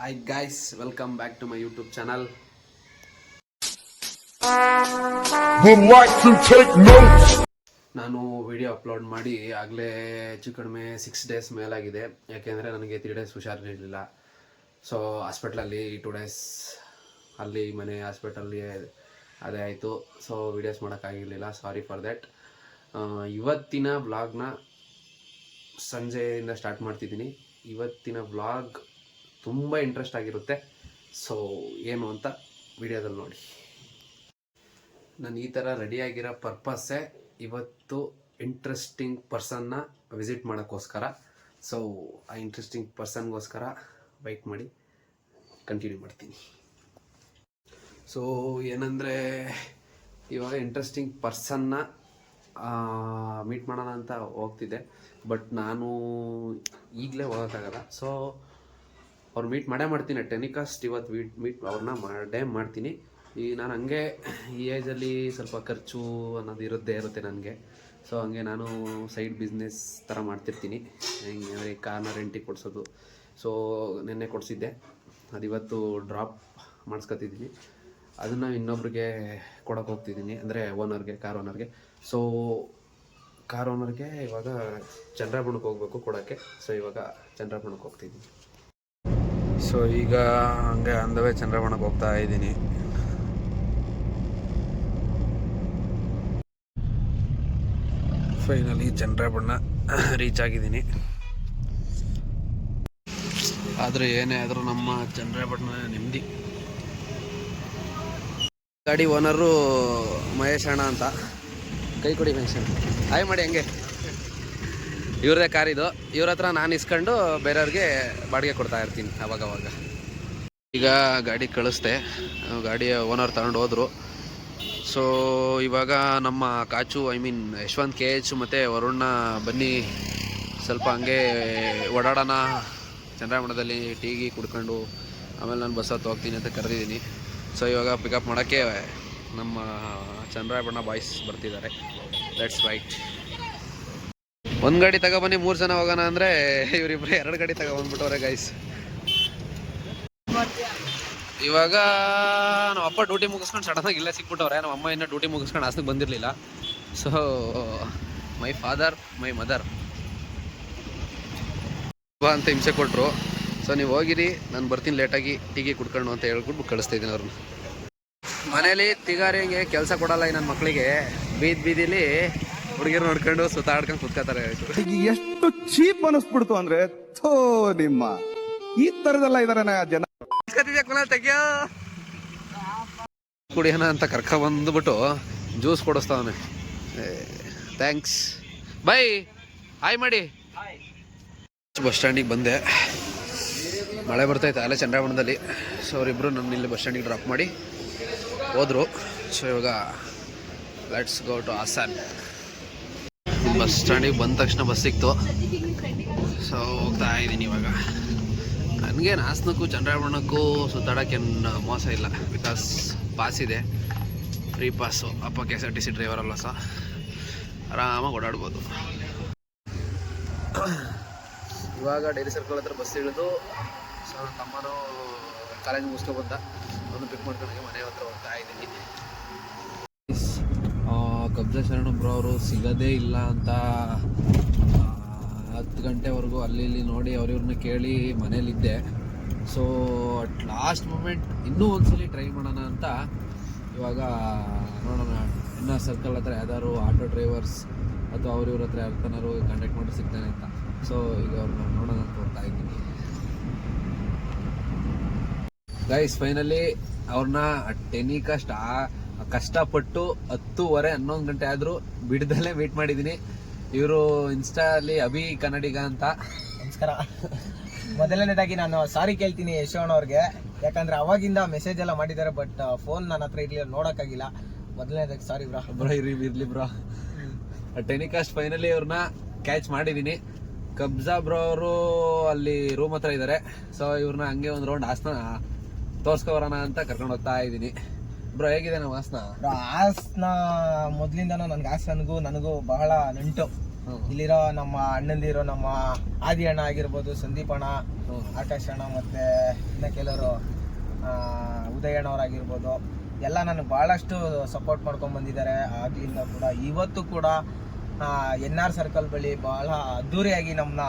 Hi guys, welcome back to my YouTube channel. Would like to take notes. ನಾನು video upload ಮಾಡಿ ಆಗಲೇ ಹೆಚ್ಚು ಕಡಿಮೆ 6 ಡೇಸ್ ಮೇಲಾಗಿದೆ. ಯಾಕೆಂದರೆ ನನಗೆ 3 ಡೇಸ್ ಹುಷಾರಿರಲಿಲ್ಲ. ಸೊ ಹಾಸ್ಪಿಟ್ಲಲ್ಲಿ 2 ಡೇಸ್ ಅಲ್ಲಿ ಮನೆ ಹಾಸ್ಪಿಟಲ್ಲಿ ಅದೇ ಆಯಿತು. ಸೊ ವಿಡಿಯೋಸ್ ಮಾಡೋಕ್ಕಾಗಿರಲಿಲ್ಲ, ಸಾರಿ ಫಾರ್ ದ್ಯಾಟ್. ಇವತ್ತಿನ ವ್ಲಾಗ್ನ ಸಂಜೆಯಿಂದ ಸ್ಟಾರ್ಟ್ ಮಾಡ್ತಿದ್ದೀನಿ. ಇವತ್ತಿನ ವ್ಲಾಗ್ ತುಂಬ ಇಂಟ್ರೆಸ್ಟ್ ಆಗಿರುತ್ತೆ. ಸೊ ಏನು ಅಂತ ವಿಡಿಯೋದಲ್ಲಿ ನೋಡಿ. ನಾನು ಈ ಥರ ರೆಡಿಯಾಗಿರೋ ಪರ್ಪಸ್ಸೇ ಇವತ್ತು ಇಂಟ್ರೆಸ್ಟಿಂಗ್ ಪರ್ಸನ್ನ ವಿಸಿಟ್ ಮಾಡೋಕ್ಕೋಸ್ಕರ. ಸೊ ಆ ಇಂಟ್ರೆಸ್ಟಿಂಗ್ ಪರ್ಸನ್ಗೋಸ್ಕರ ವೆಯ್ಟ್ ಮಾಡಿ ಕಂಟಿನ್ಯೂ ಮಾಡ್ತೀನಿ. ಸೊ ಏನಂದರೆ ಇವಾಗ ಇಂಟ್ರೆಸ್ಟಿಂಗ್ ಪರ್ಸನ್ನ ಮೀಟ್ ಮಾಡೋಣ ಅಂತ ಹೋಗ್ತಿದ್ದೆ, ಬಟ್ ನಾನು ಈಗಲೇ ಹೋಗೋಕ್ಕಾಗಲ್ಲ. ಸೊ ಅವ್ರು ಮೀಟ್ ಮಾಡ್ತೀನಿ. ಟೆನಿಕಾಸ್ಟ್ ಇವತ್ತು ಮೀಟ್ ಅವ್ರನ್ನ ಮಾಡ್ತೀನಿ. ಈ ನಾನು ಹಂಗೆ ಈ ಏಜಲ್ಲಿ ಸ್ವಲ್ಪ ಖರ್ಚು ಅನ್ನೋದು ಇರುತ್ತೆ ನನಗೆ. ಸೊ ಹಂಗೆ ನಾನು ಸೈಡ್ ಬಿಸ್ನೆಸ್ ಥರ ಮಾಡ್ತಿರ್ತೀನಿ. ಹಿಂಗೆ ಕಾರ್ನ ರೆಂಟಿಗೆ ಕೊಡಿಸೋದು. ಸೊ ನೆನ್ನೆ ಕೊಡಿಸಿದ್ದೆ, ಅದಿವತ್ತು ಡ್ರಾಪ್ ಮಾಡಿಸ್ಕೊತಿದ್ದೀನಿ. ಅದನ್ನು ಇನ್ನೊಬ್ರಿಗೆ ಕೊಡೋಕೆ ಹೋಗ್ತಿದ್ದೀನಿ, ಅಂದರೆ ಓನರ್ಗೆ, ಕಾರ್ ಓನರ್ಗೆ. ಸೊ ಕಾರ್ ಓನರ್ಗೆ ಇವಾಗ ಚಂದ್ರಬಣ್ಣಕ್ಕೆ ಹೋಗ್ಬೇಕು ಕೊಡೋಕ್ಕೆ. ಸೊ ಇವಾಗ ಚಂದ್ರಬಣ್ಣಕ್ಕೆ ಹೋಗ್ತಿದ್ದೀನಿ. ಸೊ ಈಗ ಹಂಗೆ ಅಂದವೇ ಚಂದ್ರಬಣ್ಣಕ್ಕೆ ಹೋಗ್ತಾ ಇದ್ದೀನಿ. ಫೈನಲಿ ಚಂದ್ರಬಣ್ಣ ರೀಚ್ ಆಗಿದ್ದೀನಿ. ಆದರೆ ಏನೇ ಆದರೂ ನಮ್ಮ ಚಂದ್ರಬಣ್ಣ ನೆಮ್ಮದಿ. ಗಾಡಿ ಓನರು ಮಹೇಶ್ ಅಣ್ಣ ಅಂತ, ಕೈ ಕೊಡಿ ಮಹೇಶ್ ಅಣ್ಣ, ಹಾಯ್ ಮಾಡಿ. ಹಂಗೆ ಇವ್ರದೇ ಕಾರ್ ಇದು. ಇವ್ರ ಹತ್ರ ನಾನು ಇಸ್ಕೊಂಡು ಬೇರೆಯವ್ರಿಗೆ ಬಾಡಿಗೆ ಕೊಡ್ತಾ ಇರ್ತೀನಿ ಅವಾಗವಾಗ. ಈಗ ಗಾಡಿ ಕಳಿಸ್ದೆ, ಗಾಡಿಯ ಓನರ್ ತಗೊಂಡು ಹೋದರು. ಸೊ ಇವಾಗ ನಮ್ಮ ಕಾಚು ಯಶವಂತ್ KH ಮತ್ತು ವರುಣ್ಣ ಬನ್ನಿ ಸ್ವಲ್ಪ ಹಂಗೆ ಓಡಾಡೋಣ ಚಂದ್ರಬಣ್ಣದಲ್ಲಿ, ಟೀಗಿ ಕುಡ್ಕೊಂಡು ಆಮೇಲೆ ನಾನು ಬಸ್ ಹತ್ತು ಹೋಗ್ತೀನಿ ಅಂತ ಕರೆದಿದ್ದೀನಿ. ಸೊ ಇವಾಗ ಪಿಕಪ್ ಮಾಡೋಕ್ಕೆ ನಮ್ಮ ಚಂದ್ರಬಣ್ಣ ಬಾಯ್ಸ್ ಬರ್ತಿದ್ದಾರೆ. Let's right. ಒಂದು ಗಾಡಿ ತಗೊಬನ್ನಿ, 3 ಜನ ಹೋಗೋಣ ಅಂದರೆ ಇವರಿಬ್ಬರು 2 ಗಾಡಿ ತಗೊಬಂದ್ಬಿಟ್ಟವ್ರೆ ಗೈಸ್. ಇವಾಗ ನಮ್ಮ ಅಪ್ಪ ಡ್ಯೂಟಿ ಮುಗಿಸ್ಕೊಂಡು ಸಡನ್ನಾಗಿ ಇಲ್ಲೇ ಸಿಕ್ಬಿಟ್ಟವ್ರೆ. ನಮ್ಮ ಅಮ್ಮ ಇನ್ನೂ ಡ್ಯೂಟಿ ಮುಗಿಸ್ಕೊಂಡು ಆಸ್ತಿಗೆ ಬಂದಿರಲಿಲ್ಲ. So my father my mother ಅಂತ ಹಿಂಸೆ ಕೊಟ್ಟರು. ಸೊ ನೀವು ಹೋಗಿರಿ, ನಾನು ಬರ್ತೀನಿ ಲೇಟಾಗಿ, ಟೀಗೆ ಕುಡ್ಕೊಂಡು ಅಂತ ಹೇಳ್ಬಿಟ್ಟು ಕಳಿಸ್ತಾ ಇದ್ದೀನಿ ಅವ್ರನ್ನ. ಮನೇಲಿ ತಿಗಾರಿಗೆ ಕೆಲಸ ಕೊಡಲ್ಲ ನನ್ನ ಮಕ್ಕಳಿಗೆ. ಬೀದಿಲಿ ಹುಡುಗಿರು ನೋಡ್ಕೊಂಡು ಸುತ್ತಾಡ್ಕೊಂಡು ಕುತ್ಕೋತಾರೆ. ಎಷ್ಟು ಚೀಪ್ ಅನಿಸ್ಬಿಡ್ತು ಅಂದ್ರೆ ಥೋ ನಿಮ್ಮ ಈ ತರದೆಲ್ಲ ಇದಾರೆ ಜನ. ತೆಗಿಯೋ ಕುಡಿಯೋಣ ಅಂತ ಕರ್ಕ ಬಂದ್ಬಿಟ್ಟು ಜ್ಯೂಸ್ ಕೊಡಿಸ್ತಾವನೆ. ಥ್ಯಾಂಕ್ಸ್, ಬೈ, ಹಾಯ್ ಮಾಡಿ. ಬಸ್ ಸ್ಟ್ಯಾಂಡಿಗೆ ಬಂದೆ, ಮಳೆ ಬರ್ತೈತೆ ಅಲ್ಲೇ ಚಂದ್ರಬಣ್ಣದಲ್ಲಿ. ಸೊ ಅವರಿಬ್ಬರು ನನ್ನ ಇಲ್ಲಿ ಬಸ್ ಸ್ಟ್ಯಾಂಡಿಗೆ ಡ್ರಾಪ್ ಮಾಡಿ ಹೋದರು. ಸೊ ಇವಾಗ let's go to Hassan. Bus ಸ್ಟ್ಯಾಂಡಿಗೆ ಬಂದ ತಕ್ಷಣ ಬಸ್ ಸಿಕ್ತು. ಸೊ ಹೋಗ್ತಾ ಇದ್ದೀನಿ ಇವಾಗ. ನನಗೇನು ಹಾಸನಕ್ಕೂ ಚಂದ್ರಬಣ್ಣಕ್ಕೂ ಸುತ್ತಾಡೋಕ್ಕೇನು ಮೋಸ ಇಲ್ಲ, ಬಿಕಾಸ್ ಪಾಸ್ ಇದೆ, ಫ್ರೀ ಪಾಸು. ಅಪ್ಪ KSRTC ಡ್ರೈವರ್ ಅಲ್ಲ, ಸಹ ಆರಾಮಾಗಿ ಓಡಾಡ್ಬೋದು. ಇವಾಗ ಡೈರಿ ಸರ್ಕಲ್ ಹತ್ರ ಬಸ್ ಇಳಿದು, ಸೊ ನನ್ನ ತಮ್ಮನೂ ಕಾಲೇಜ್ ಮುಗಿಸ್ಕೊಬಂದ, ಅವನು ಪಿಕ್ ಮಾಡ್ಕೊಂಡು ಮನೆ ಹತ್ರ ಹೋಗ್ತಾ ಇದ್ದೀನಿ. ಕಬ್ಜಾ ಶರಣು ಬ್ರೋ ಅವರು ಸಿಗೋದೇ ಇಲ್ಲ ಅಂತ 10 ಗಂಟೆವರೆಗೂ ಅಲ್ಲಿ ಇಲ್ಲಿ ನೋಡಿ ಅವ್ರಿವ್ರನ್ನ ಕೇಳಿ ಮನೇಲಿದ್ದೆ. ಸೊ ಅಟ್ ಲಾಸ್ಟ್ ಮೂಮೆಂಟ್ ಇನ್ನೂ ಒಂದ್ಸಲಿ ಟ್ರೈ ಮಾಡೋಣ ಅಂತ ಇವಾಗ ನೋಡೋಣ. ಇನ್ನೂ ಸರ್ಕಲ್ ಹತ್ರ ಯಾವ್ದಾದ್ರು ಆಟೋ ಡ್ರೈವರ್ಸ್ ಅಥವಾ ಅವ್ರಿವ್ರ ಹತ್ರ ಯಾರು ಕಾಂಟ್ಯಾಕ್ಟ್ ಮಾಡಿ ಸಿಗ್ತಾನೆ ಅಂತ. ಸೊ ಈಗ ಅವ್ರನ್ನ ನೋಡೋಣ ಅಂತ ಹೋಗ್ತಾ ಇದ್ದೀನಿ ಗೈಸ್. ಫೈನಲಿ ಅವ್ರನ್ನ ಟೆನಿಕಾಸ್ಟ್ ಕಷ್ಟಪಟ್ಟು 10:30 11 ಗಂಟೆ ಆದರೂ ಬಿಡದಲ್ಲೇ ಮೀಟ್ ಮಾಡಿದ್ದೀನಿ. ಇವರು ಇನ್ಸ್ಟಾ ಅಲ್ಲಿ ಅಭಿ ಕನ್ನಡಿಗ ಅಂತ. ನಮಸ್ಕಾರ. ಮೊದಲನೇದಾಗಿ ನಾನು ಸಾರಿ ಕೇಳ್ತೀನಿ ಯಶೋಣ್ ಅವ್ರಿಗೆ, ಯಾಕಂದ್ರೆ ಅವಾಗಿಂದ ಮೆಸೇಜ್ ಎಲ್ಲ ಮಾಡಿದ್ದಾರೆ, ಬಟ್ ಫೋನ್ ನನ್ನ ಹತ್ರ ಇರ್ಲಿಲ್ಲ, ನೋಡೋಕ್ಕಾಗಿಲ್ಲ. ಮೊದಲನೇದಾಗಿ ಸಾರಿ ಬ್ರೋ. ಇರ್ಲಿ ಬ್ರೋ. ಟೆನಿಕಾಸ್ಟ್ ಫೈನಲಿ ಅವ್ರನ್ನ ಕ್ಯಾಚ್ ಮಾಡಿದ್ದೀನಿ. ಕಬ್ಜಾ ಬ್ರೋ ಅವರು ಅಲ್ಲಿ ರೂಮ್ ಹತ್ರ ಇದ್ದಾರೆ. ಸೊ ಇವ್ರನ್ನ ಹಂಗೆ ಒಂದು ರೌಂಡ್ ಹಾಸನ ತೋರ್ಸ್ಕೊಬರೋಣ ಅಂತ ಕರ್ಕೊಂಡು ಹೋಗ್ತಾ ಇದ್ದೀನಿ. ಬ್ರೋ ಹೇಗಿದೆ ನಮ್ಮ ಹಾಸನ? ಹಾಸನ ಮೊದಲಿಂದನೂ ನನಗೆ ಹಾಸನ್ಗೂ ನನಗೂ ಬಹಳ ನಂಟು. ಇಲ್ಲಿರೋ ನಮ್ಮ ಅಣ್ಣಂದಿರೋ ನಮ್ಮ ಆದಿ ಅಣ್ಣ ಆಗಿರ್ಬೋದು, ಸಂದೀಪ್ ಅಣ್ಣ, ಆಕಾಶ್ ಅಣ್ಣ, ಮತ್ತೆ ಇನ್ನ ಕೆಲವರು ಉದಯ ಅಣ್ಣವರಾಗಿರ್ಬೋದು, ಎಲ್ಲ ನನಗೆ ಭಾಳಷ್ಟು ಸಪೋರ್ಟ್ ಮಾಡ್ಕೊಂಡು ಬಂದಿದ್ದಾರೆ. ಆಗ್ಲಿಂದ ಕೂಡ ಇವತ್ತು ಕೂಡ NR ಸರ್ಕಲ್ ಬಳಿ ಬಹಳ ಅದ್ದೂರಿಯಾಗಿ ನಮ್ಮನ್ನ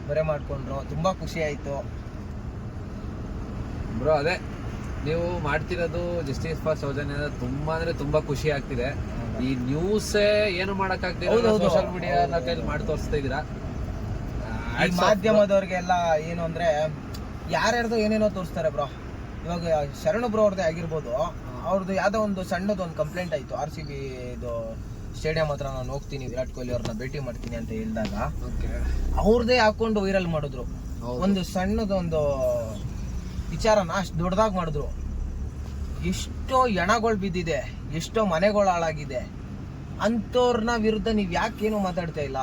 ಬರೆ ಮಾಡಿಕೊಂಡ್ರು. ತುಂಬ ಖುಷಿ ಆಯಿತು ಬ್ರೋ. ಅದೇ ನೀವು ಮಾಡ್ತಿರೋದು ಜಸ್ಟಿಸ್ ಫಾರ್ ಸೌಜನ್ಯ ತುಂಬಾ ಅಂದ್ರೆ ತುಂಬಾ ಖುಷಿ ಆಗ್ತಿದೆ. ಈ ನ್ಯೂಸ್ ಏನು ಮಾಡಕ್ಕಾಗ್ತಿಲ್ಲ, ಸೋಷಿಯಲ್ ಮೀಡಿಯಾ ಕೈಲಿ ಮಾಡಿ ತೋರಿಸ್ತಾ ಇದೀರಾ. ಈ ಮಾಧ್ಯಮದವ್ರಿಗೆಲ್ಲ ಏನು ಅಂದ್ರೆ ಯಾರ್ಯಾರ್ದು ಏನೇನೋ ತೋರಿಸ್ತಾರೆ ಬ್ರೋ. ಇವಾಗ ಶರಣು ಬ್ರೋ ಅವ್ರದ್ದೇ ಆಗಿರ್ಬೋದು, ಅವ್ರದ್ದು ಯಾವ್ದೋ ಒಂದು ಸಣ್ಣದೊಂದು ಕಂಪ್ಲೇಂಟ್ ಆಯ್ತು, RCB ಇದು ಸ್ಟೇಡಿಯಂ ಹತ್ರ ನಾನು ಹೋಗ್ತೀನಿ, ವಿರಾಟ್ ಕೊಹ್ಲಿ ಅವ್ರನ್ನ ಭೇಟಿ ಮಾಡ್ತೀನಿ ಅಂತ ಹೇಳಿದಾಗ ಅವ್ರದ್ದೇ ಹಾಕೊಂಡು ವೈರಲ್ ಮಾಡಿದ್ರು. ಒಂದು ಸಣ್ಣದೊಂದು ವಿಚಾರನ ಅಷ್ಟು ದೊಡ್ಡದಾಗಿ ಮಾಡಿದ್ರು. ಎಷ್ಟೋ ಹೆಣಗಳು ಬಿದ್ದಿದೆ, ಎಷ್ಟೋ ಮನೆಗಳು ಹಾಳಾಗಿದೆ. ಅಂಥವ್ರನ್ನ ವಿರುದ್ಧ ನೀವ್ ಯಾಕೇನು ಮಾತಾಡ್ತಾ ಇಲ್ಲ?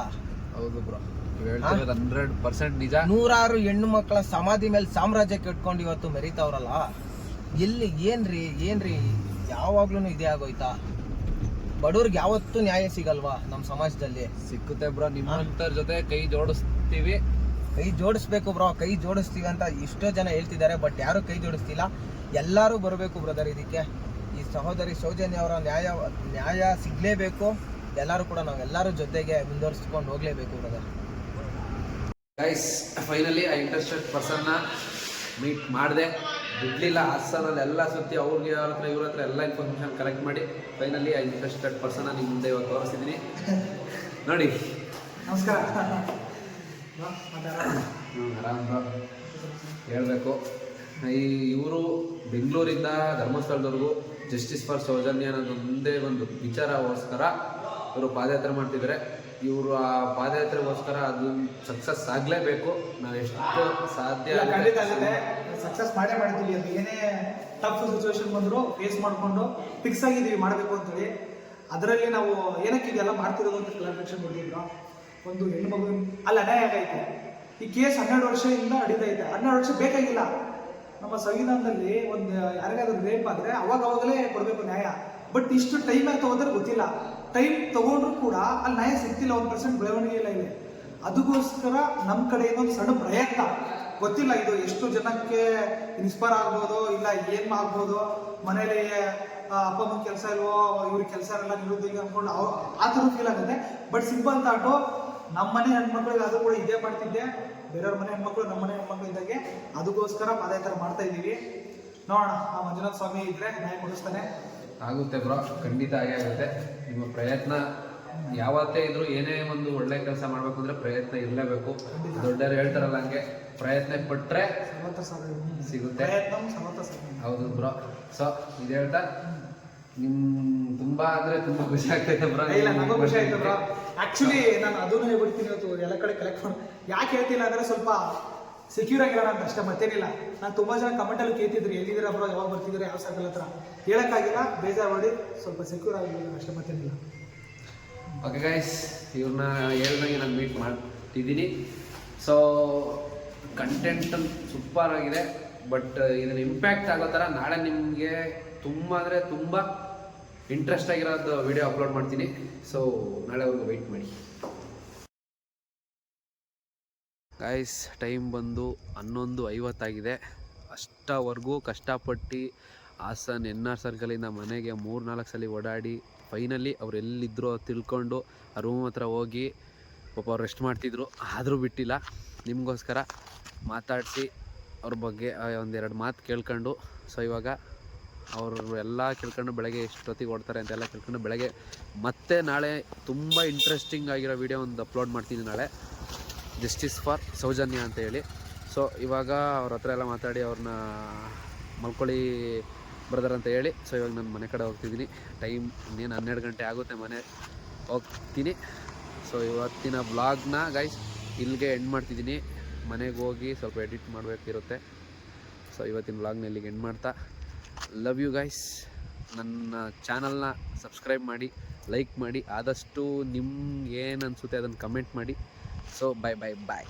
ಹೌದು ಬ್ರೋ, 100% ನಿಜ. ನೂರಾರು ಹೆಣ್ಣು ಮಕ್ಕಳ ಸಮಾಧಿ ಮೇಲೆ ಸಾಮ್ರಾಜ್ಯ ಕಟ್ಕೊಂಡು ಇವತ್ತು ಮೆರೀತಾವ್ರಲ್ಲ, ಎಲ್ಲಿ ಏನ್ರಿ ಯಾವಾಗ್ಲೂ ಇದೇ ಆಗೋಯ್ತಾ? ಬಡವ್ರಿಗೆ ಯಾವತ್ತೂ ನ್ಯಾಯ ಸಿಗಲ್ವಾ ನಮ್ಮ ಸಮಾಜದಲ್ಲಿ? ಸಿಕ್ಕುತ್ತೆ ಬ್ರೋ, ನಿಮ್ಮಂತರ ಜೊತೆ ಕೈ ಜೋಡಿಸ್ತೀವಿ. ಕೈ ಜೋಡಿಸ್ಬೇಕು ಬ್ರೋ, ಕೈ ಜೋಡಿಸ್ತೀವಿ ಅಂತ ಎಷ್ಟೋ ಜನ ಹೇಳ್ತಿದ್ದಾರೆ, ಬಟ್ ಯಾರು ಕೈ ಜೋಡಿಸ್ತಿಲ್ಲ. ಎಲ್ಲರೂ ಬರಬೇಕು ಬ್ರದರ್ ಇದಕ್ಕೆ. ಈ ಸಹೋದರಿ ಸೌಜನ್ಯ ಅವರ ನ್ಯಾಯ ಸಿಗ್ಲೇಬೇಕು. ಎಲ್ಲರೂ ಕೂಡ ನಾವೆಲ್ಲರೂ ಜೊತೆಗೆ ಮುಂದುವರಿಸ್ಕೊಂಡು ಹೋಗ್ಲೇಬೇಕು ಬ್ರದರ್. ಗೈಸ್, ಫೈನಲಿ ಆ ಇಂಟ್ರೆಸ್ಟೆಡ್ ಪರ್ಸನ್ನ ಮೀಟ್ ಮಾಡಿದೆ, ಬಿಡಲಿಲ್ಲ. ಹಾಸನಲ್ಲಿ ಎಲ್ಲ ಸುತ್ತಿ ಅವ್ರಿಗೆ ಅವ್ರ ಹತ್ರ ಇವ್ರ ಹತ್ರ ಎಲ್ಲ ಇನ್ಫಾರ್ಮೇಷನ್ ಕಲೆಕ್ಟ್ ಮಾಡಿ ಫೈನಲಿ ಆ ಇಂಟ್ರೆಸ್ಟೆಡ್ ಪರ್ಸನ್ನ ನಿಮ್ಮ ಮುಂದೆ ಇವತ್ತು ತೋರಿಸ್ತಿದ್ದೀನಿ. ನೋಡಿ, ನಮಸ್ಕಾರ. ಆರಾಮ್ ಬ್ರೋ. ಹೇಳ್ಬೇಕು, ಇವರು ಬೆಂಗಳೂರಿಂದ ಧರ್ಮಸ್ಥಳದವರೆಗೂ ಜಸ್ಟಿಸ್ ಫಾರ್ ಸೌಜನ್ಯ ಅನ್ನೋದು ಒಂದೇ ಒಂದು ವಿಚಾರಗೋಸ್ಕರ ಇವರು ಪಾದಯಾತ್ರೆ ಮಾಡ್ತಿದ್ದಾರೆ. ಇವರು ಆ ಪಾದಯಾತ್ರೆಗೋಸ್ಕರ ಅದು ಸಕ್ಸಸ್ ಆಗಲೇಬೇಕು. ನಾವು ಎಷ್ಟು ಸಾಧ್ಯ ಖಂಡಿತ ಆಗುತ್ತೆ, ಸಕ್ಸಸ್ ಮಾಡೇ ಮಾಡ್ತೀವಿ. ಅದು ಏನೇ ಟಫ್ ಸಿಚುವೇಶನ್ ಬಂದರೂ ಫೇಸ್ ಮಾಡಿಕೊಂಡು ಫಿಕ್ಸ್ ಆಗಿದ್ದೀವಿ ಮಾಡಬೇಕು ಅಂತೇಳಿ. ಅದರಲ್ಲಿ ನಾವು ಏನಕ್ಕೆ ಇದೆಲ್ಲ ಮಾಡ್ತಿರೋದು ಅಂತ ಕ್ಲಾರಿಫಿಕೇಶನ್ ಕೊಟ್ಟಿದ್ರು. ಒಂದು ಹೆಣ್ಣು ಮಗು ಅಲ್ಲಿ ಅನ್ಯಾಯ ಆಗೈತೆ. ಈ ಕೇಸ್ 12 ವರ್ಷದಿಂದ ನಡೀತೈತೆ. 12 ವರ್ಷ ಬೇಕಾಗಿಲ್ಲ. ನಮ್ಮ ಸಂವಿಧಾನದಲ್ಲಿ ಒಂದು ಯಾರಿಗಾದ್ರೂ ರೇಪ್ ಆದರೆ ಅವಾಗಲೇ ಕೊಡಬೇಕು ನ್ಯಾಯ. ಬಟ್ ಇಷ್ಟು ಟೈಮ್ ಯಾಕೆ ತಗೋದ್ರೆ ಗೊತ್ತಿಲ್ಲ. ಟೈಮ್ ತಗೊಂಡ್ರು ಕೂಡ ಅಲ್ಲಿ ನ್ಯಾಯ ಸಿಗ್ತಿಲ್ಲ. 1% ಬೆಳವಣಿಗೆ ಇಲ್ಲ ಇಲ್ಲಿ. ಅದಕ್ಕೋಸ್ಕರ ನಮ್ಮ ಕಡೆಯಿಂದ ಒಂದು ಸಣ್ಣ ಪ್ರಯತ್ನ, ಗೊತ್ತಿಲ್ಲ ಇದು ಎಷ್ಟು ಜನಕ್ಕೆ ಇನ್ಸ್ಪೈರ್ ಆಗ್ಬೋದು, ಇಲ್ಲ ಏನು ಆಗ್ಬೋದು. ಮನೇಲಿ ಅಪ್ಪ ಅಮ್ಮನ ಕೆಲಸ ಇಲ್ವೋ, ಇವ್ರಿಗೆ ಕೆಲಸ ಇರಲ್ಲ, ನಿರುದ್ಯೋಗ ಅಂದ್ಕೊಂಡು ಆ ಥರ ಫೀಲ್ ಆಗುತ್ತೆ. ಬಟ್ ಸಿಂಪಲ್ ಥಾಟು, ನಮ್ಮ ಮನೆ ಹೆಣ್ಮಕ್ಳಿಗೆ ಅದು ಕೂಡ ಇದೇ ಮಾಡ್ತಿದ್ದೆ. ಬೇರೆಯವ್ರ ಮನೆ ಹೆಣ್ಮಕ್ಳು ನಮ್ಮ ಮನೆ ಹೆಣ್ಮಕ್ಳು ಇದ್ದಾಗೆ ಅದಕ್ಕೋಸ್ಕರ ಪಾದಯಾತ್ರೆ ಮಾಡ್ತಾ ಇದ್ದೀವಿ. ನೋಡೋಣ, ಆ ಮಂಜುನಾಥ ಸ್ವಾಮಿ ಇದ್ರೆ ನ್ಯಾಯ ಕೊಡಿಸ್ತಾನೆ. ಆಗುತ್ತೆ ಬ್ರೋ, ಖಂಡಿತ ಆಗೇ ಆಗುತ್ತೆ. ನಿಮ್ಮ ಪ್ರಯತ್ನ ಯಾವತ್ತೇ ಇದ್ರು, ಏನೇ ಒಂದು ಒಳ್ಳೆ ಕೆಲಸ ಮಾಡಬೇಕು ಅಂದರೆ ಪ್ರಯತ್ನ ಇರಲೇಬೇಕು. ದೊಡ್ಡವರು ಹೇಳ್ತಾರಲ್ಲ ಹಂಗೆ, ಪ್ರಯತ್ನ ಪಟ್ಟರೆ ಸಿಗುತ್ತೆ. ಹೌದು ಬ್ರೋ. ಸೊ ಇದು ಹೇಳ್ತಾ ತುಂಬಾ ಅಂದ್ರೆ ತುಂಬಾ ಖುಷಿ ಆಗ್ತೈತೆ ಬ್ರೋ. ಇಲ್ಲ, ನನಗೂ ಖುಷಿ ಆಯ್ತು ಬ್ರೋ. ಆಕ್ಚುಲಿ ನಾನು ಅದನ್ನು ಹೇಳ್ಬಿಡ್ತೀನಿ ಇವತ್ತು ಎಲ್ಲ ಕಡೆ ಕಲೆಕ್ಟ್ ಮಾಡಿ. ಯಾಕೆ ಹೇಳ್ತಿಲ್ಲ ಅಂದ್ರೆ ಸ್ವಲ್ಪ ಸೆಕ್ಯೂರ್ ಆಗಿರೋಣ ಅಂತ ಅಷ್ಟೇ, ಮತ್ತೇನಿಲ್ಲ. ನಾನು ತುಂಬಾ ಜನ ಕಮೆಂಟಲ್ಲಿ ಕೇಳ್ತಿದ್ರು, ಎಲ್ಲಿದ್ದೀರಾ ಬ್ರೋ, ಯಾವಾಗ ಬರ್ತಿದ್ದೀರಾ, ಯಾವ ಸರ್ಕಲ್ ಹತ್ರ, ಹೇಳೋಕ್ಕಾಗಿಲ್ಲ. ಬೇಜಾರು ಮಾಡಿ ಸ್ವಲ್ಪ ಸೆಕ್ಯೂರ್ ಆಗಿಲ್ಲ ಅಷ್ಟೇ, ಮತ್ತೇನಿಲ್ಲ. ಓಕೆ ಗೈಸ್, ಇವ್ರನ್ನ ಹೇಳ್ದಂಗೆ ನಾನು ಮೀಟ್ ಮಾಡ್ತಿದ್ದೀನಿ. ಸೊ ಕಂಟೆಂಟ್ ಸೂಪರ್ ಆಗಿದೆ. ಬಟ್ ಇದನ್ನ ಇಂಪ್ಯಾಕ್ಟ್ ಆಗೋ ಥರ ನಾಳೆ ನಿಮಗೆ ತುಂಬ ಅಂದರೆ ತುಂಬ ಇಂಟ್ರೆಸ್ಟ್ ಆಗಿರೋದು ವಿಡಿಯೋ ಅಪ್ಲೋಡ್ ಮಾಡ್ತೀನಿ. ಸೊ ನಾಳೆವರೆಗೂ ವೆಯ್ಟ್ ಮಾಡಿ ಗೈಸ್. ಟೈಮ್ ಬಂದು 11:50 ಅಷ್ಟವರೆಗೂ ಕಷ್ಟಪಟ್ಟು ಹಾಸನ್ NR ಸರ್ಕಲಿಂದ ಮನೆಗೆ 3-4 ಸಲ ಓಡಾಡಿ ಫೈನಲಿ ಅವ್ರು ಎಲ್ಲಿದ್ದರೂ ತಿಳ್ಕೊಂಡು ಆ ರೂಮ್ ಹತ್ರ ಹೋಗಿ ಪಾಪ ಅವ್ರು ರೆಸ್ಟ್ ಮಾಡ್ತಿದ್ರು. ಆದರೂ ಬಿಟ್ಟಿಲ್ಲ, ನಿಮಗೋಸ್ಕರ ಮಾತಾಡಿಸಿ ಅವ್ರ ಬಗ್ಗೆ ಒಂದೆರಡು ಮಾತು ಕೇಳ್ಕೊಂಡು, ಸೊ ಇವಾಗ ಅವರು ಎಲ್ಲ ಕೇಳ್ಕೊಂಡು ಬೆಳಗ್ಗೆ ಎಷ್ಟೊತ್ತಿಗೆ ಓಡ್ತಾರೆ ಅಂತೆಲ್ಲ ಕೇಳ್ಕೊಂಡು ಬೆಳಗ್ಗೆ ಮತ್ತೆ ನಾಳೆ ತುಂಬ ಇಂಟ್ರೆಸ್ಟಿಂಗ್ ಆಗಿರೋ ವಿಡಿಯೋ ಒಂದು ಅಪ್ಲೋಡ್ ಮಾಡ್ತೀನಿ ನಾಳೆ, ಜಸ್ಟಿಸ್ ಫಾರ್ ಸೌಜನ್ಯ ಅಂತ ಹೇಳಿ. ಸೊ ಇವಾಗ ಅವ್ರ ಹತ್ರ ಎಲ್ಲ ಮಾತಾಡಿ ಅವ್ರನ್ನ ಮಲ್ಕೊಳ್ಳಿ ಬ್ರದರ್ ಅಂತ ಹೇಳಿ, ಸೊ ಇವಾಗ ನಾನು ಮನೆ ಕಡೆ ಹೋಗ್ತಿದ್ದೀನಿ. ಟೈಮ್ ಇನ್ನೇನು 12 ಗಂಟೆ ಆಗುತ್ತೆ, ಮನೆ ಹೋಗ್ತೀನಿ. ಸೊ ಇವತ್ತಿನ ಬ್ಲಾಗ್ನ ಗೈಸ್ ಇಲ್ಲಿಗೆ ಎಂಡ್ ಮಾಡ್ತಿದ್ದೀನಿ. ಮನೆಗೆ ಹೋಗಿ ಸ್ವಲ್ಪ ಎಡಿಟ್ ಮಾಡಬೇಕಿರುತ್ತೆ. ಸೊ ಇವತ್ತಿನ ಬ್ಲಾಗ್ನ ಇಲ್ಲಿಗೆ ಎಂಡ್ ಮಾಡ್ತಾ, ಲವ್ ಯು ಗೈಸ್. ನನ್ನ ಚಾನಲ್ನ ಸಬ್ಸ್ಕ್ರೈಬ್ ಮಾಡಿ, ಲೈಕ್ ಮಾಡಿ, ಆದಷ್ಟು ನಿಮ್ಗೆ ಏನು ಅನಿಸುತ್ತೆ ಅದನ್ನು ಕಮೆಂಟ್ ಮಾಡಿ. ಸೊ ಬಾಯ್ ಬಾಯ್ ಬಾಯ್.